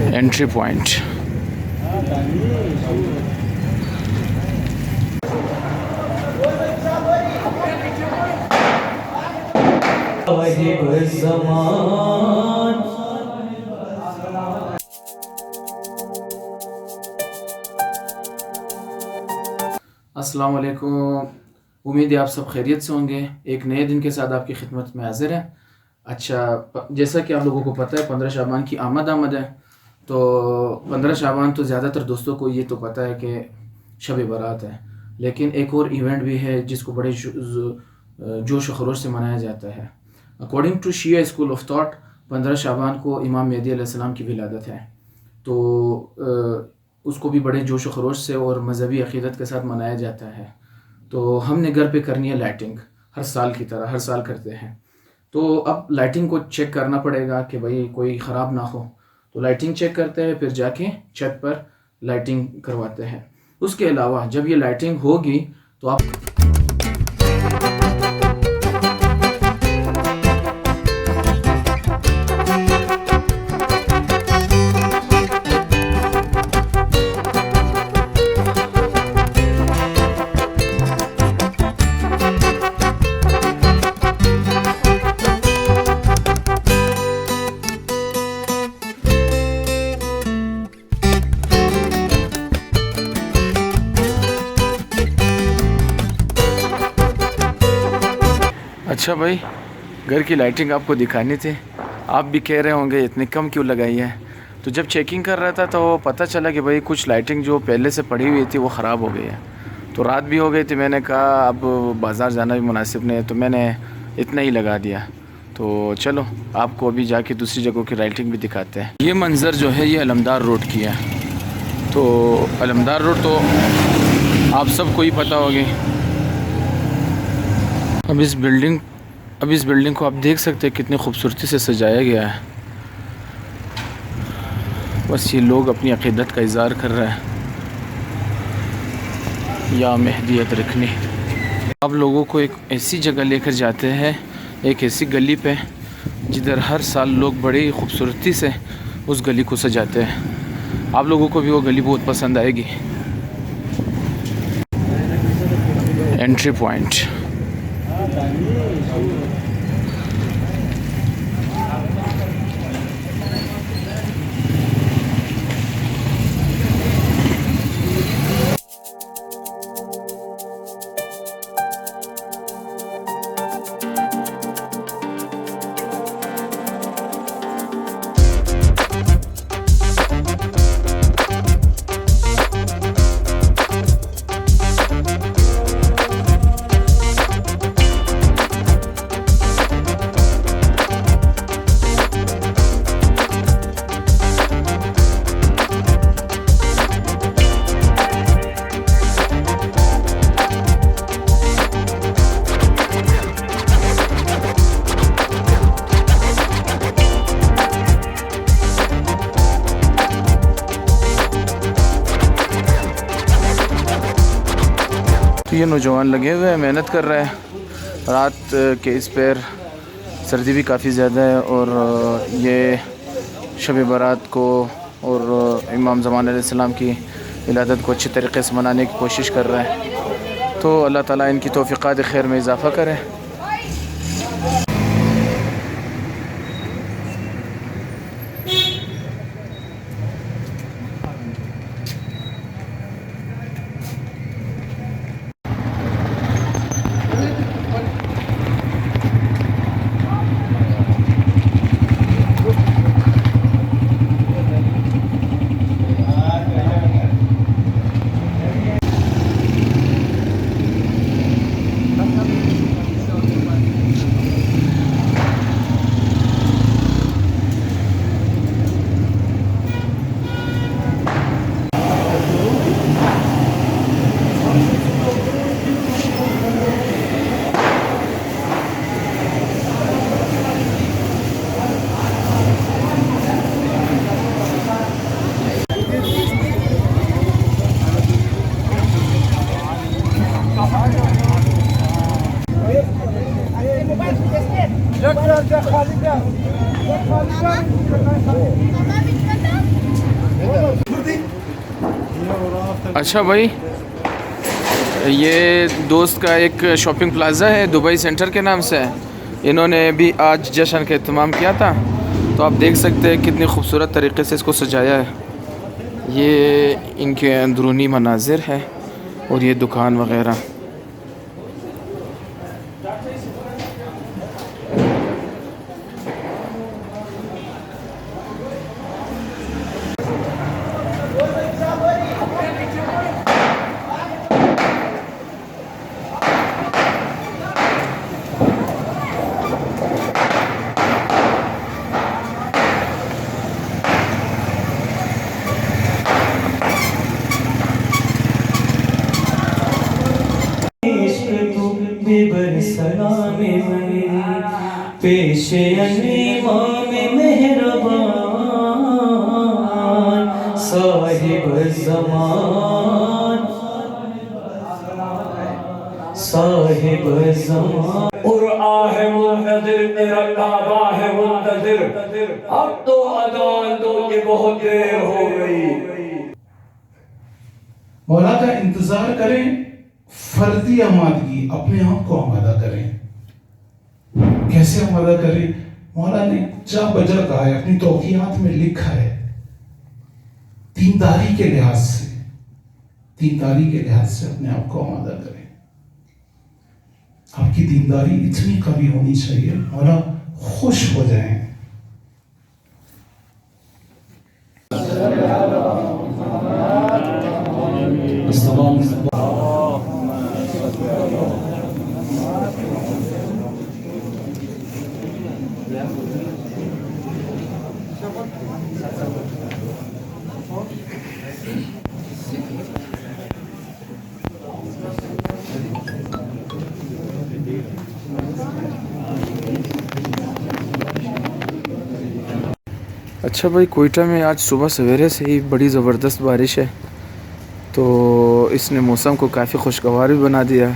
Entry point. अस्सलाम वालेकुम। उम्मीद है आप सब खैरियत से होंगे। एक नए दिन के साथ आपकी खिदमत में हाजिर है। अच्छा, जैसा कि आप लोगों को पता है 15 शाबान की आमद है। तो 15 शाबान तो ज़्यादातर दोस्तों को ये तो पता है कि शब बारात है, लेकिन एक और इवेंट भी है जिसको बड़े जोश व खरोश से मनाया जाता है। According to Shia school of thought 15 Shaban को इमाम मेहदी अलैहिस्सलाम की विलादत है। तो उसको भी बड़े जोश व खरोश से और मजहबी अक़ीदत के साथ मनाया जाता है। तो हमने घर पे करनी है लाइटिंग, हर साल की तरह हर साल करते हैं। तो अब लाइटिंग को चेक करना पड़ेगा कि भाई कोई ख़राब ना हो। तो लाइटिंग चेक करते हैं, फिर जाके छत पर लाइटिंग करवाते हैं। उसके अलावा जब ये लाइटिंग होगी तो आप अच्छा भाई, घर की लाइटिंग आपको दिखानी थी। आप भी कह रहे होंगे इतनी कम क्यों लगाई है। तो जब चेकिंग कर रहा था तो पता चला कि भाई कुछ लाइटिंग जो पहले से पड़ी हुई थी वो ख़राब हो गई है। तो रात भी हो गई थी, मैंने कहा अब बाज़ार जाना भी मुनासिब नहीं है, तो मैंने इतना ही लगा दिया। तो चलो आपको अभी जाके दूसरी जगहों की लाइटिंग भी दिखाते हैं। ये मंज़र जो है ये अलमदार रोड की है। तो अलमदार रोड तो आप सबको ही पता होगी। अब इस बिल्डिंग को आप देख सकते हैं कितनी खूबसूरती से सजाया गया है। बस ये लोग अपनी अक़ीदत का इज़हार कर रहे हैं। या मेहदी अदरकनी। आप लोगों को एक ऐसी जगह लेकर जाते हैं, एक ऐसी गली पे जिधर हर साल लोग बड़ी खूबसूरती से उस गली को सजाते हैं। आप लोगों को भी वो गली बहुत पसंद आएगी। Entry point. ये नौजवान लगे हुए हैं, मेहनत कर रहे हैं। रात के इस पैर सर्दी भी काफ़ी ज़्यादा है और ये शब बारात को और इमाम ज़मान अलैहिस्सलाम की विलादत को अच्छी तरीके से मनाने की कोशिश कर रहे हैं। तो अल्लाह ताला इनकी तौफ़ीक़ात खैर में इजाफ़ा करे। अच्छा भाई, ये दोस्त का एक शॉपिंग प्लाज़ा है दुबई सेंटर के नाम से है। इन्होंने भी आज जश्न का एहतमाम किया था, तो आप देख सकते हैं कितनी खूबसूरत तरीके से इसको सजाया है। ये इनके अंदरूनी मनाजिर है और ये दुकान वगैरह। पेशे इमाम मेहरबान साहिब ज़मान साहिब ज़मान और आहे मुंतज़िर तेरा काबा है मुंतज़िर अब तो अज़ान दो कि बहुत देर हो गई। मौला का इंतजार करें, फर्जी आमादगी अपने आप को आमादा करें। कैसे आमादा करें? मौला ने जा बजा कहा है, अपनी तौक़ीयात में लिखा है। दीनदारी के लिहाज से अपने आप को आमादा करें। आपकी दीनदारी इतनी कभी होनी चाहिए मौला खुश हो जाएं। अच्छा भाई, कोयटा में आज सुबह सवेरे से ही बड़ी ज़बरदस्त बारिश है, तो इसने मौसम को काफ़ी खुशगवार भी बना दिया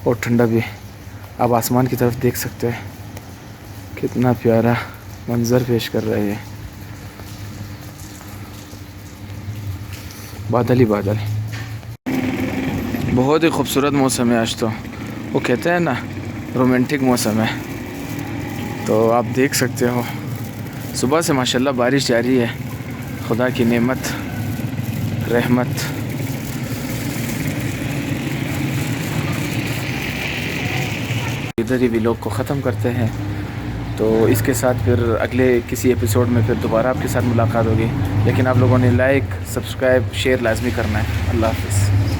और ठंडा भी। आप आसमान की तरफ देख सकते हैं, कितना प्यारा मंज़र पेश कर रहा है ये। बादल ही बादल, बहुत ही खूबसूरत मौसम है आज तो। वो कहते हैं ना, रोमांटिक मौसम है। तो आप देख सकते हो सुबह से माशाल्लाह बारिश जारी है। खुदा की नेमत, रहमत। इधर ही व्लॉग को ख़त्म करते हैं, तो इसके साथ फिर अगले किसी एपिसोड में फिर दोबारा आपके साथ मुलाकात होगी। लेकिन आप लोगों ने लाइक, सब्सक्राइब, शेयर लाजमी करना है। अल्लाह हाफ़िज़।